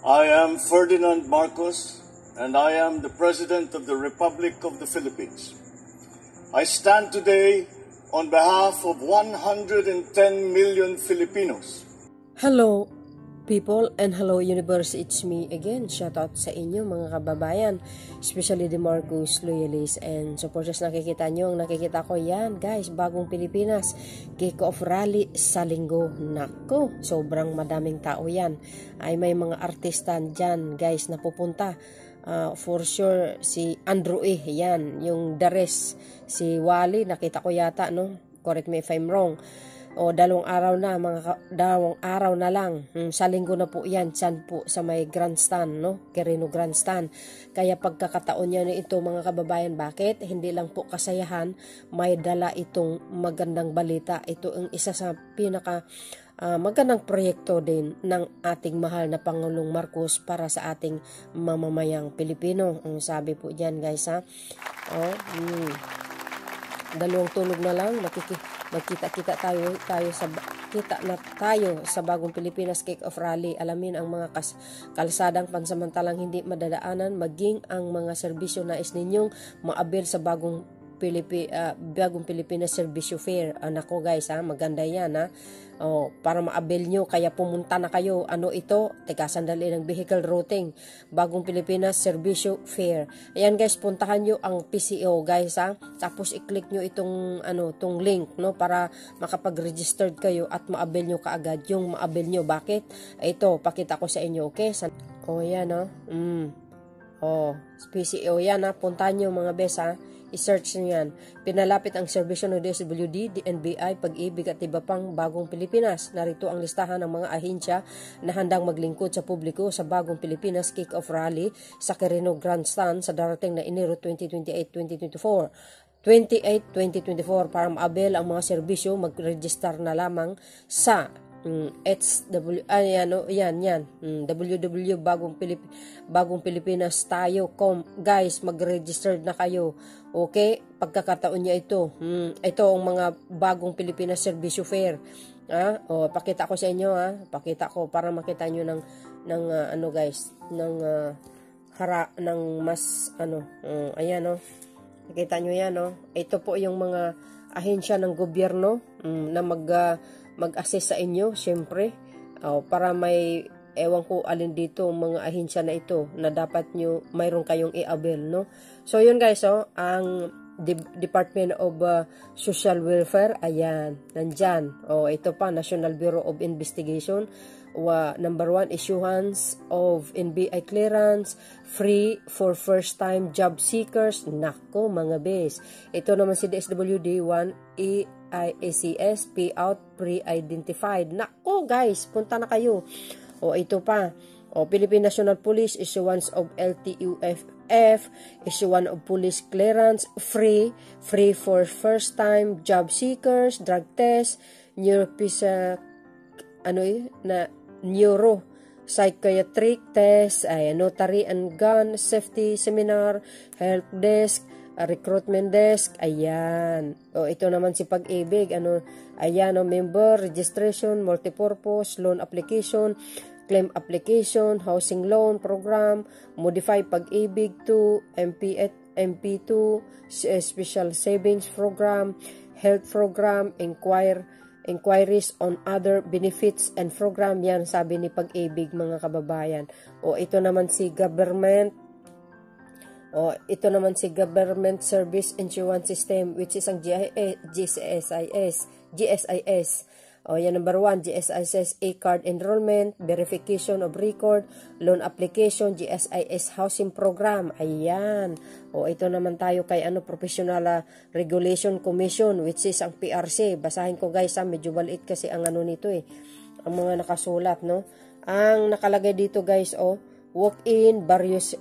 I am Ferdinand Marcos, and I am the President of the Republic of the Philippines. I stand today on behalf of 110 million Filipinos. Hello, people, and hello, universe. It's me again. Shoutout sa inyo, mga kababayan, especially the Marcos loyalists and supporters. Nakikita nyo, ang nakikita ko yan, guys, bagong Pilipinas, kick-off rally sa linggo. Nako, sobrang madaming tao yan. Ay may mga artista dyan, guys, na pupunta. For sure, si Andrew yan, yung Dares, si Wally, nakita ko yata, no? Correct me if I'm wrong. O dalawang araw na lang, sa linggo na po yan, dyan po sa may grandstand, no? Quirino grandstand. Kaya pagkakataon niya na ito, mga kababayan, bakit? Hindi lang po kasayahan, may dala itong magandang balita. Ito ang isa sa pinaka magandang proyekto din ng ating mahal na Pangulong Marcos para sa ating mamamayang Pilipino. Ang sabi po dyan, guys, ha? Dalawang tulog na lang, magkita-kita tayo sa bagong Pilipinas Kick-Off Rally. Alamin ang mga kalsadang pansamantalang hindi madadaanan, maging ang mga serbisyo nais ninyong maabil sa bagong Pilipinas Servicio Fair. Nako, guys, ha, maganda yan, ha. Para maabil nyo, kaya pumunta na kayo. Ano ito? Teka, sandali ng vehicle routing, bagong Pilipinas Servicio Fair. Ayan, guys, puntahan nyo ang PCO, guys, ha. Tapos i-click nyo itong tong link, no, para makapag-registered kayo at maabil nyo kaagad yung maabil nyo. Bakit? Ito, pakita ko sa inyo, okay? Yan, no. PCO yan, ha. Puntahan nyo, mga bes, ha. I-search nyo yan. Pinalapit ang serbisyo ng DSWD, DNBI, Pag-ibig at iba pang bagong Pilipinas. Narito ang listahan ng mga ahensya na handang maglingkod sa publiko sa bagong Pilipinas Kick-Off Rally sa Quirino Grandstand sa darating na Enero 28-2024. Para maabil ang mga serbisyo, mag-register na lamang sa www.bagongpilipinas.com. Guys, mag-register na kayo. Okay? Pagkakataon niya ito. Ito ang mga bagong Pilipinas Servicio Fair. Pakita ko sa inyo, ha. Pakita ko para makita niyo ng guys, ng mas ayan, no. Nakita niyo yan, no. Ito po yung mga ahensya ng gobyerno na mag-assist sa inyo, syempre, para may ewan ko alin dito mga ahensya na ito na dapat nyo mayroon kayong i-avail, no. So yun, guys, ang Department of Social Welfare, ayan, nandyan. Ito pa, National Bureau of Investigation. Number 1, issuance of NBI clearance, free for first-time job seekers. Nako, mga bes. Ito naman si DSWD 1, EIACS, payout pre-identified. Nako, guys, punta na kayo. Ito pa. Philippine National Police, issuance of LTUFF, issuance of police clearance, free for first-time job seekers, drug test, neuro psychiatric test, notary and gun safety seminar, help desk, recruitment desk, ayan. Ito naman si Pag-ibig, ayan, member registration, multipurpose loan application, claim application, housing loan program, modify Pag-ibig to MP2, special savings program, health program, inquiries on other benefits and program. Yan, sabi ni Pag-ibig, mga kababayan. Ito naman si government. Ito naman si Government Service Insurance System, which is ang GSIS. Yan, number 1, GSIS e-card enrollment, verification of record, loan application, GSIS housing program. Ayan. Ito naman tayo kay Professional Regulation Commission, which is ang PRC. Basahin ko, guys, medyo maliit kasi ang nito, ang mga nakasulat, no. Ang nakalagay dito, guys, walk-in, various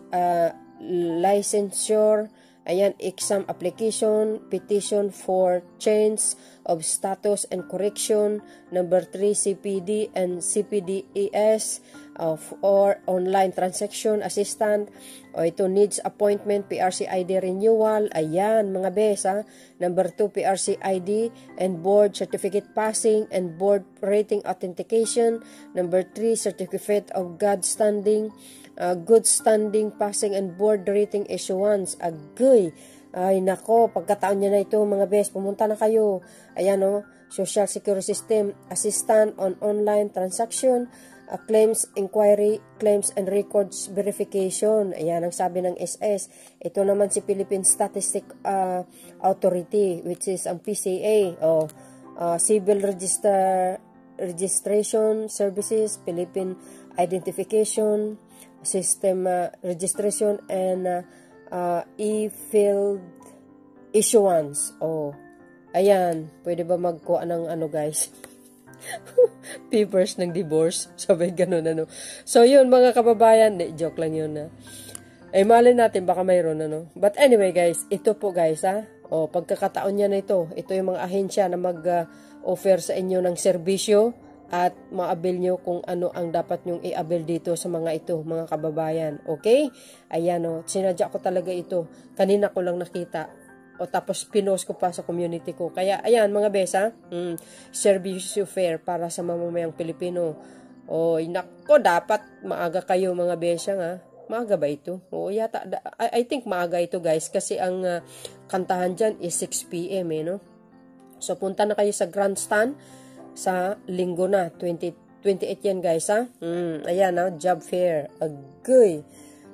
licensure, ayan, exam application, petition for change of status and correction, number 3, CPD and CPDES, or online transaction assistant, o ito needs appointment, PRC ID renewal, ayan mga bes ha. Number 2, PRC ID and board certificate passing and board rating authentication. Number 3, certificate of good standing passing and board rating issuance. Agoy, ay nako, pagkataon niya na ito mga bes, pumunta na kayo. Ayan o, Social Security System assistant on online transaction, claims inquiry, claims and records verification. Ayan ang sabi ng SS. Ito naman si Philippine Statistic Authority, which is ang PCA. Civil Registration Services, Philippine Identification System Registration, and e-field issuance. Ayan, pwede ba magkuha ng ano guys? Papers ng divorce. Sabi ganun ano. So yun mga kababayan, joke lang yun na. Malin natin baka mayroon ano. But anyway guys, ito po guys ha. Pagkakataon niya na ito. Ito yung mga ahensya na mag-offer sa inyo ng serbisyo at ma-avail nyo kung ano ang dapat nyong i-avail dito sa mga ito, mga kababayan. Okay? Ayan o, sinadya ko talaga ito. Kanina ko lang nakita. Tapos pinost ko pa sa community ko. Kaya, ayan, mga besa, service fair para sa mamamayang Pilipino. Nako, dapat maaga kayo, mga besa nga. Maaga ba ito? Yata, I think maaga ito, guys. Kasi ang kantahan dyan is 6 p.m. no? So, punta na kayo sa grandstand sa linggo na. 28 yan, guys, ha? Ayan, job fair. Agoy.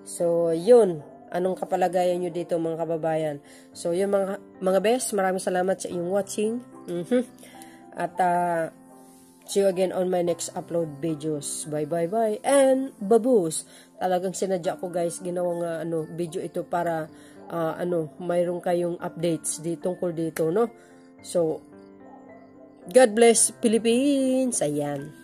So, yun. Anong kapalagayan nyo dito mga kababayan? So yun mga best, maraming salamat sa inyong watching. At see you again on my next upload videos. Bye. And baboos. Talagang sinadya ko guys, ginawang video ito para mayroon kayong updates tungkol dito, no? So God bless Philippines. Ayan.